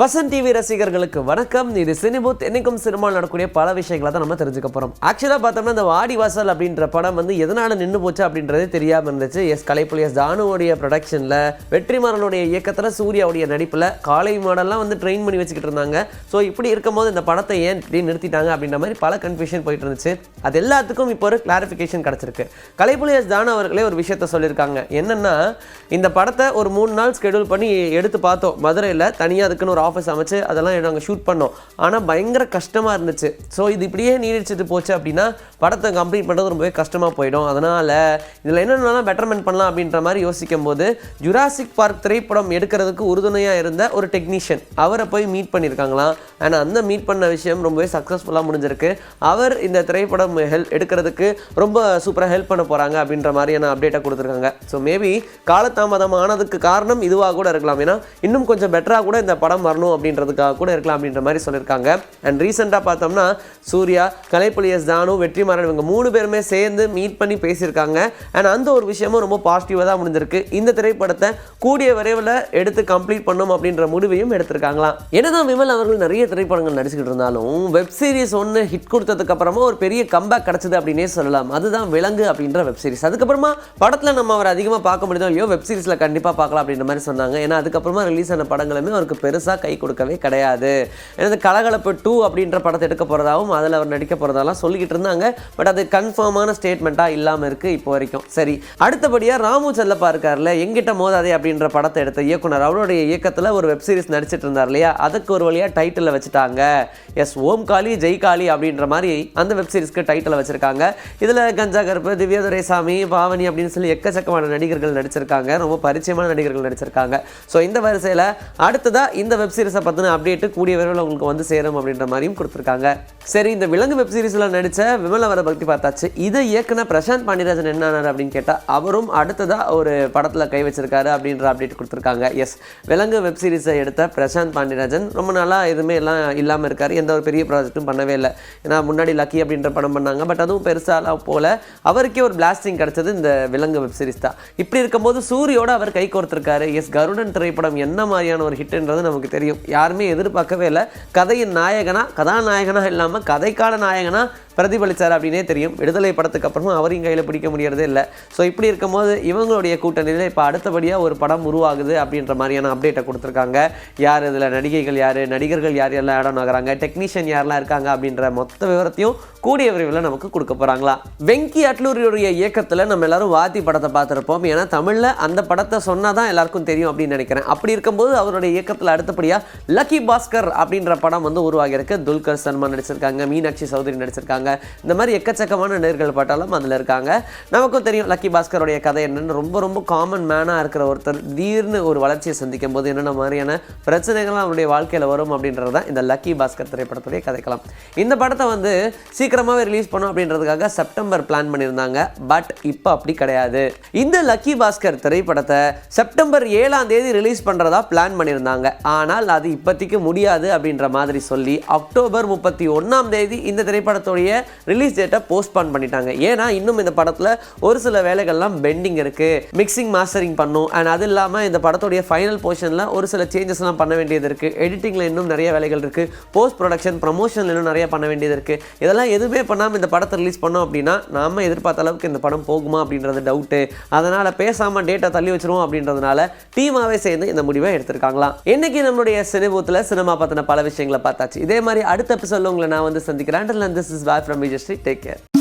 Vasanth TV ரசிகர்களுக்கு வணக்கம். இது சினிபூத். என்னைக்கும் சினிமாவில் நடக்கக்கூடிய பல விஷயங்களை தான் நம்ம தெரிஞ்சுக்க போகிறோம். ஆக்சுவலாக பார்த்தோம்னா இந்த வாடிவாசல் அப்படின்ற படம் எதனால் நின்று போச்சு அப்படின்றது தெரியாமல் இருந்துச்சு. கலைப்புலி தானுவோடைய ப்ரொடக்ஷனில், வெற்றிமாறனுடைய இயக்கத்தில், சூர்யாவுடைய நடிப்பில் காலை மாடல்லாம் ட்ரெயின் பண்ணி வச்சுக்கிட்டு இருந்தாங்க. ஸோ இப்படி இருக்கும்போது இந்த படத்தை ஏன் இப்படி நிறுத்திட்டாங்க அப்படின்ற மாதிரி பல கன்ஃபியூஷன் போயிட்டு இருந்துச்சு. அது எல்லாத்துக்கும் இப்போ ஒரு கிளாரிஃபிகேஷன் கிடச்சிருக்கு. கலைப்புலி தானு அவர்களே ஒரு விஷயத்த சொல்லியிருக்காங்க. என்னென்னா, இந்த படத்தை ஒரு 3 நாள் ஸ்கெடியூல் பண்ணி எடுத்து பார்த்தோம். மதுரையில் தனியாக அதுக்குன்னு ஒரு ஆஃபீஸ் அமைச்சு அதெல்லாம் நாங்கள் ஷூட் பண்ணோம். ஆனால் பயங்கர கஷ்டமாக இருந்துச்சு. ஸோ இது இப்படியே நீடிச்சுட்டு போச்சு அப்படின்னா படத்தை கம்ப்ளீட் பண்ணுறது ரொம்பவே கஷ்டமாக போயிடும். அதனால் இதில் என்னென்னலாம் பெட்டர்மெண்ட் பண்ணலாம் அப்படின்ற மாதிரி யோசிக்கும் போது ஜுராசிக் பார்க் திரைப்படம் எடுக்கிறதுக்கு உறுதுணையாக இருந்த ஒரு டெக்னீஷியன் அவரை போய் மீட் பண்ணியிருக்காங்களாம். ஆனால் அந்த மீட் பண்ண விஷயம் ரொம்பவே சக்ஸஸ்ஃபுல்லாக முடிஞ்சிருக்கு. அவர் இந்த திரைப்படம் எடுக்கிறதுக்கு ரொம்ப சூப்பராக ஹெல்ப் பண்ண போகிறாங்க அப்படின்ற மாதிரியான அப்டேட்டை கொடுத்துருக்காங்க. ஸோ மேபி காலதாமதம் ஆனதுக்கு காரணம் இதுவாக கூட இருக்கலாம். ஏன்னா இன்னும் கொஞ்சம் பெட்டராக கூட இந்த படம் வரணும் அப்படின்றதுக்காக கூட இருக்கலாம் அப்படின்ற மாதிரி சொல்லியிருக்காங்க. அண்ட் ரீசெண்டாக பார்த்தோம்னா சூர்யா, கலைப்புலி தானு, வெற்றிமாறன் இவங்க 3 பேருமே சேர்ந்து மீட் பண்ணி பேசியிருக்காங்க. அண்ட் அந்த ஒரு விஷயமும் ரொம்ப பாசிட்டிவாக தான் முடிஞ்சிருக்கு. இந்த திரைப்படத்தை கூடிய விரைவில் எடுத்து கம்ப்ளீட் பண்ணும் அப்படின்ற முடிவையும் எடுத்திருக்காங்களாம். என்னதான் விமல் அவர்கள் நிறைய திரைப்படங்கள் நடிச்சுக்கிட்டு இருந்தாலும் வெப் சீரிஸ் ஒன்று ஹிட் கொடுத்ததுக்கு அப்புறமா ஒரு பெரிய கம்பேக் கிடைச்சது அப்படின்னே சொல்லலாம். அதுதான் விலங்கு அப்படின்ற வெப் சீரிஸ். அதுக்கப்புறமா படத்தில் நம்ம அவர் அதிகமாக பார்க்க முடியுதோ இல்லையோ, வெப் சீரிஸில் கண்டிப்பாக பார்க்கலாம் அப்படின்ற மாதிரி சொன்னாங்க. ஏன்னா அதுக்கப்புறமா ரிலீஸ் ஆன படங்களுமே அவருக்கு பெருசாக கை கொடுக்கவே கிடையாது. ஏன்னா கலகலப்பு 2 அப்படின்ற படத்தை எடுக்க போகிறதாகவும் அதில் அவர் நடிக்க போகிறதாலாம் சொல்லிக்கிட்டு இருந்தாங்க. பட் அது கன்ஃபார்மான ஸ்டேட்மெண்ட்டாக இல்லாமல் இருக்குது இப்போ வரைக்கும். சரி, அடுத்தபடியாக ராமு செல்லப்பா இருக்கார்ல, எங்கிட்ட மோதாதே அப்படின்ற படத்தை எடுத்த இயக்குனர், அவருடைய இயக்கத்தில் ஒரு வெப் சீரிஸ் நடிச்சிட்டு இருந்தார் இல்லையா, அதுக்கு ஒரு வழியாக டைட்டில் வச்சுட்டாங்க. ஓம் காளி ஜெய் காளி அப்படின்ற மாதிரி அந்த வெப் சீரிஸ்க்கு டைட்டில் வச்சுருக்காங்க. இதில் கஞ்சா கருப்பு, திவ்யா துரைசாமி, பாவனி அப்படின்னு சொல்லி எக்கச்சக்கமான நடிகர்கள் நடிச்சிருக்காங்க. ரொம்ப பரிச்சயமான நடிகர்கள் நடிச்சிருக்காங்க. ஸோ இந்த வரிசையில் அடுத்ததாக இந்த வெப் சீரிஸை பற்றின அப்டேட்டு கூடிய விரைவில் உங்களுக்கு சேரும் அப்படின்ற மாதிரியும் கொடுத்துருக்காங்க. சரி, இந்த விலங்கு வெப் சீரிஸில் நடித்த விமல் அவரை பற்றி பார்த்தாச்சு. இதை இயக்குன பிரசாந்த் பாண்டியராஜன் என்ன ஆனார் அப்படின்னு கேட்டால் அவரும் அடுத்ததாக ஒரு படத்தில் கை வச்சிருக்காரு அப்படின்ற அப்டேட் கொடுத்துருக்காங்க. விலங்கு வெப் சீரிஸை எடுத்த பிரசாந்த் பாண்டியராஜன் ரொம்ப நாளாக எதுவுமே எல்லாம் இல்லாமல் இருக்கார். எந்த ஒரு பெரிய ப்ராஜெக்ட்டும் பண்ணவே இல்லை. ஏன்னா முன்னாடி லக்கி அப்படின்ற படம் பண்ணாங்க. பட் அதுவும் பெருசாக போல அவருக்கே ஒரு பிளாஸ்டிங் கிடச்சது இந்த விலங்கு வெப் சீரிஸ் தான். இப்படி இருக்கும்போது சூரியோட அவர் கை கோர்த்திருக்காரு. கருடன் திரைப்படம் என்ன மாதிரியான ஒரு ஹிட்ன்றது நமக்கு தெரியும். யாருமே எதிர்பார்க்கவே இல்லை. கதையின் நாயகனா, கதாநாயகனா இல்லாமல் கதைக்கால நாயகனா பிரதிபலித்தார் அப்படின்னே தெரியும். விடுதலை படத்துக்கு அப்புறமா அவரையும் கையில் பிடிக்க முடியறதே இல்லை. ஸோ இப்படி இருக்கும்போது இவங்களுடைய கூட்டணியில் இப்போ அடுத்தபடியாக ஒரு படம் உருவாகுது அப்படின்ற மாதிரியான அப்டேட்டை கொடுத்துருக்காங்க. யார் இதில் நடிகைகள், யார் நடிகர்கள், யார் எல்லாம் ஆட் ஆன் ஆகிறாங்க, டெக்னீஷியன் யாரெல்லாம் இருக்காங்க அப்படின்ற மொத்த விவரத்தையும் கூடிய விரைவில் நமக்கு கொடுக்க போகிறாங்களா. வெங்கி அட்லூரியுடைய இயக்கத்தில் நம்ம எல்லாரும் வாத்தி படத்தை பார்த்துருப்போம். ஏன்னா தமிழில் அந்த படத்தை சொன்னால் தான் எல்லாருக்கும் தெரியும் அப்படின்னு நினைக்கிறேன். அப்படி இருக்கும்போது அவருடைய இயக்கத்தில் அடுத்தபடியாக லக்கி பாஸ்கர் அப்படின்ற படம் உருவாகியிருக்கு. துல்கர் சல்மான் நடிச்சிருக்காங்க, மீனாட்சி சௌத்ரி நடிச்சிருக்காங்க. இந்த மாதிரி எக்கச்சக்கமான நடிகர்கள் பாட்டாலும் அதில் இருக்காங்க. நமக்கும் தெரியும் லக்கி பாஸ்கருடைய கதை என்னன்னு. ரொம்ப ரொம்ப காமன் மேனாக இருக்கிற ஒருத்தர் திடீர்னு ஒரு வளர்ச்சியை சந்திக்கும் போது என்னென்ன மாதிரியான பிரச்சனைகள்லாம் அவருடைய வாழ்க்கையில் வரும் அப்படின்றது தான் இந்த லக்கி பாஸ்கர் திரைப்படத்துடைய கதைக்கலாம். இந்த படத்தை சீக்கிரமாகவே ரிலீஸ் பண்ணும் அப்படின்றதுக்காக செப்டம்பர் பிளான் பண்ணியிருந்தாங்க. பட் இப்போ அப்படி கிடையாது. இந்த லக்கி பாஸ்கர் திரைப்படத்தை செப்டம்பர் 7ஆம் தேதி ரிலீஸ் பண்ணுறதா பிளான் பண்ணியிருந்தாங்க. ஆனால் அது இப்போதைக்கு முடியாது அப்படின்ற மாதிரி சொல்லி அக்டோபர் 31ஆம் தேதி இந்த திரைப்படத்துடைய ரிலீஸ் டேட்டை போஸ்ட்பான் பண்ணிட்டாங்க. ஏன்னா இன்னும் இந்த படத்தில் ஒரு சில வேலைகள்லாம் பெண்டிங் இருக்குது. மிக்சிங் மாஸ்டரிங் பண்ணும். அண்ட் அது இல்லாமல் இந்த படத்துடைய ஃபைனல் போர்ஷனில் ஒரு சில சேஞ்சஸ்லாம் பண்ண வேண்டியது இருக்குது. எடிட்டிங்கில் இன்னும் நிறைய வேலைகள் இருக்குது. போஸ்ட் ப்ரொடக்ஷன், ப்ரமோஷனில் இன்னும் நிறைய பண்ண வேண்டியது இருக்குது. இதெல்லாம் எதுவுமே பண்ணாமல் இந்த படத்தை ரிலீஸ் பண்ணோம் அப்படின்னா நாம் எதிர்பார்த்த அளவுக்கு இந்த படம் போகுமா அப்படின்றது டவுட்டு. அதனால் பேசாமல் டேட்டா தள்ளி வச்சிருவோம் அப்படின்றதுனால டீமாவே சேர்ந்து இந்த முடிவை எடுத்திருக்காங்களாம். இன்னைக்கு நம்மளுடைய சினிபூத்தில் சினிமா பற்றின பல விஷயங்களை பார்த்தாச்சு. இதே மாதிரி அடுத்த எபிசோடில் உங்களை நான் சந்திக்கிறேன். This is Bye from Vijay Street. Take care.